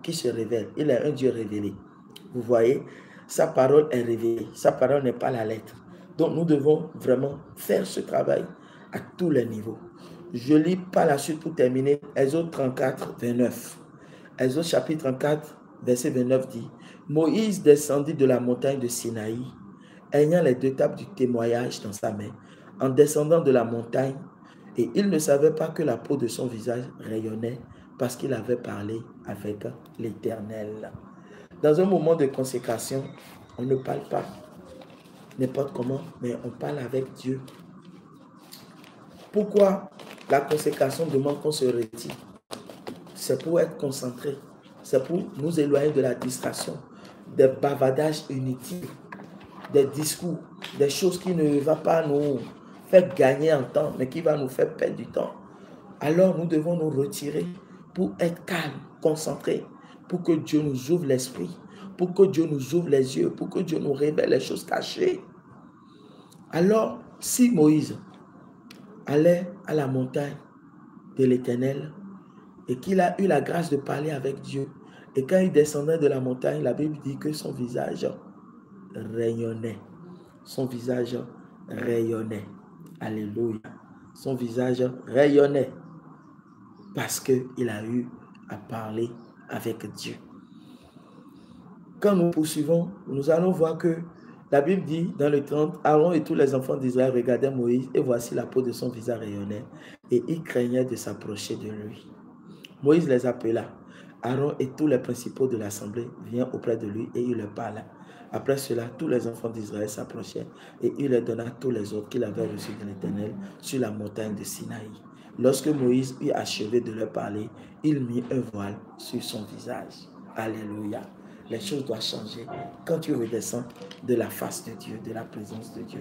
qui se révèle. Il est un Dieu révélé. Vous voyez, sa parole est révélée. Sa parole n'est pas la lettre. Donc nous devons vraiment faire ce travail à tous les niveaux. Je lis par la suite pour terminer. Exode 34, 29. Exode chapitre 34, verset 29 dit: Moïse descendit de la montagne de Sinaï, ayant les 2 tables du témoignage dans sa main, en descendant de la montagne, et il ne savait pas que la peau de son visage rayonnait parce qu'il avait parlé avec l'Éternel. Dans un moment de consécration, on ne parle pas n'importe comment, mais on parle avec Dieu. Pourquoi la consécration demande qu'on se retire? C'est pour être concentré. C'est pour nous éloigner de la distraction, des bavardages inutiles, des discours, des choses qui ne vont pas nous faire gagner en temps, mais qui vont nous faire perdre du temps. Alors nous devons nous retirer pour être calme, concentré, pour que Dieu nous ouvre l'esprit, pour que Dieu nous ouvre les yeux, pour que Dieu nous révèle les choses cachées. Alors, si Moïse allait à la montagne de l'Éternel et qu'il a eu la grâce de parler avec Dieu, et quand il descendait de la montagne, la Bible dit que son visage rayonnait. Son visage rayonnait. Alléluia. Son visage rayonnait parce qu'il a eu à parler avec Dieu. Quand nous poursuivons, nous allons voir que la Bible dit dans le 30, Aaron et tous les enfants d'Israël regardaient Moïse et voici la peau de son visage rayonnait et ils craignaient de s'approcher de lui. Moïse les appela. Aaron et tous les principaux de l'assemblée vinrent auprès de lui et il leur parla. Après cela, tous les enfants d'Israël s'approchèrent et il leur donna tous les ordres qu'il avait reçus de l'Éternel sur la montagne de Sinaï. Lorsque Moïse eut achevé de leur parler, il mit un voile sur son visage. Alléluia. Les choses doivent changer quand tu redescends de la face de Dieu, de la présence de Dieu.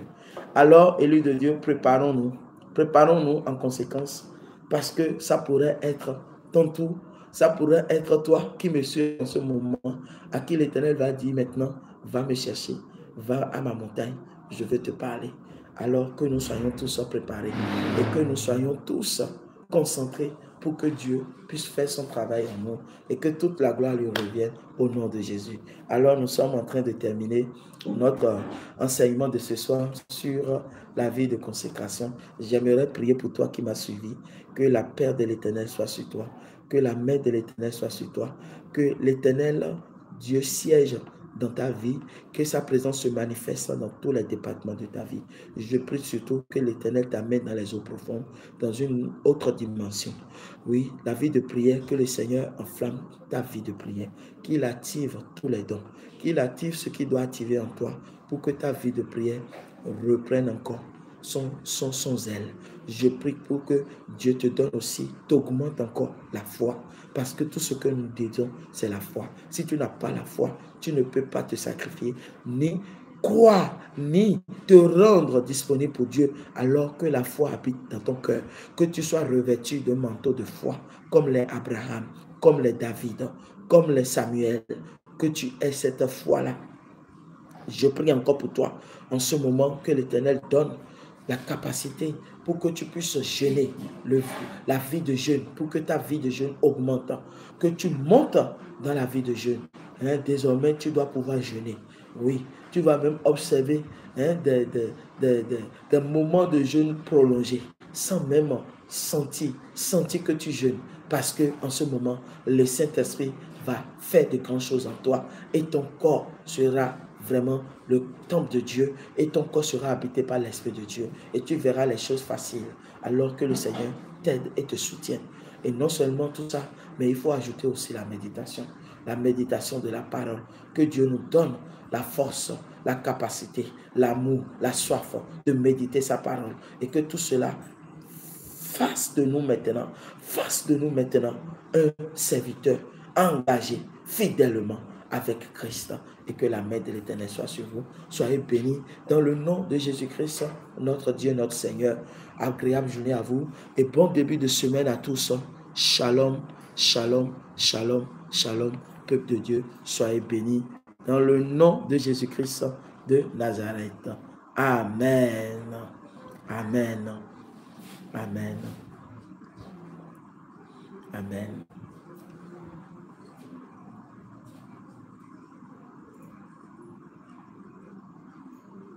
Alors, élus de Dieu, préparons-nous en conséquence, parce que ça pourrait être ton tour, ça pourrait être toi qui me suis en ce moment, à qui l'Éternel va dire maintenant, va me chercher, va à ma montagne, je vais te parler. Alors que nous soyons tous préparés et que nous soyons tous concentrés pour que Dieu puisse faire son travail en nous et que toute la gloire lui revienne au nom de Jésus. Alors nous sommes en train de terminer notre enseignement de ce soir sur la vie de consécration. J'aimerais prier pour toi qui m'as suivi, que la paix de l'Éternel soit sur toi, que la main de l'Éternel soit sur toi, que l'Éternel, Dieu, siège dans ta vie, que sa présence se manifeste dans tous les départements de ta vie. Je prie surtout que l'Éternel t'amène dans les eaux profondes, dans une autre dimension. Oui, la vie de prière, que le Seigneur enflamme ta vie de prière, qu'il active tous les dons, qu'il active ce qui doit activer en toi pour que ta vie de prière reprenne encore son zèle. Je prie pour que Dieu te donne aussi, t'augmente encore la foi. Parce que tout ce que nous disons, c'est la foi. Si tu n'as pas la foi, tu ne peux pas te sacrifier, ni croire, ni te rendre disponible pour Dieu, alors que la foi habite dans ton cœur. Que tu sois revêtu d'un manteau de foi, comme les Abraham, comme les David, comme les Samuel, que tu aies cette foi-là. Je prie encore pour toi, en ce moment, que l'Éternel donne la capacité pour que tu puisses jeûner, la vie de jeûne, pour que ta vie de jeûne augmente, que tu montes dans la vie de jeûne. Désormais, tu dois pouvoir jeûner. Oui, tu vas même observer des moments de jeûne prolongés, sans même sentir que tu jeûnes. Parce qu'en ce moment, le Saint-Esprit va faire de grandes choses en toi et ton corps sera vraiment le temple de Dieu et ton corps sera habité par l'Esprit de Dieu et tu verras les choses faciles alors que le Seigneur t'aide et te soutient. Et non seulement tout ça, mais il faut ajouter aussi la méditation de la parole, que Dieu nous donne la force, la capacité, l'amour, la soif de méditer sa parole et que tout cela fasse de nous maintenant un serviteur engagé fidèlement avec Christ et que la main de l'Éternel soit sur vous. Soyez bénis dans le nom de Jésus-Christ, notre Dieu, notre Seigneur. Agréable journée à vous et bon début de semaine à tous. Shalom, shalom, shalom, shalom, peuple de Dieu. Soyez bénis dans le nom de Jésus-Christ de Nazareth. Amen. Amen. Amen. Amen.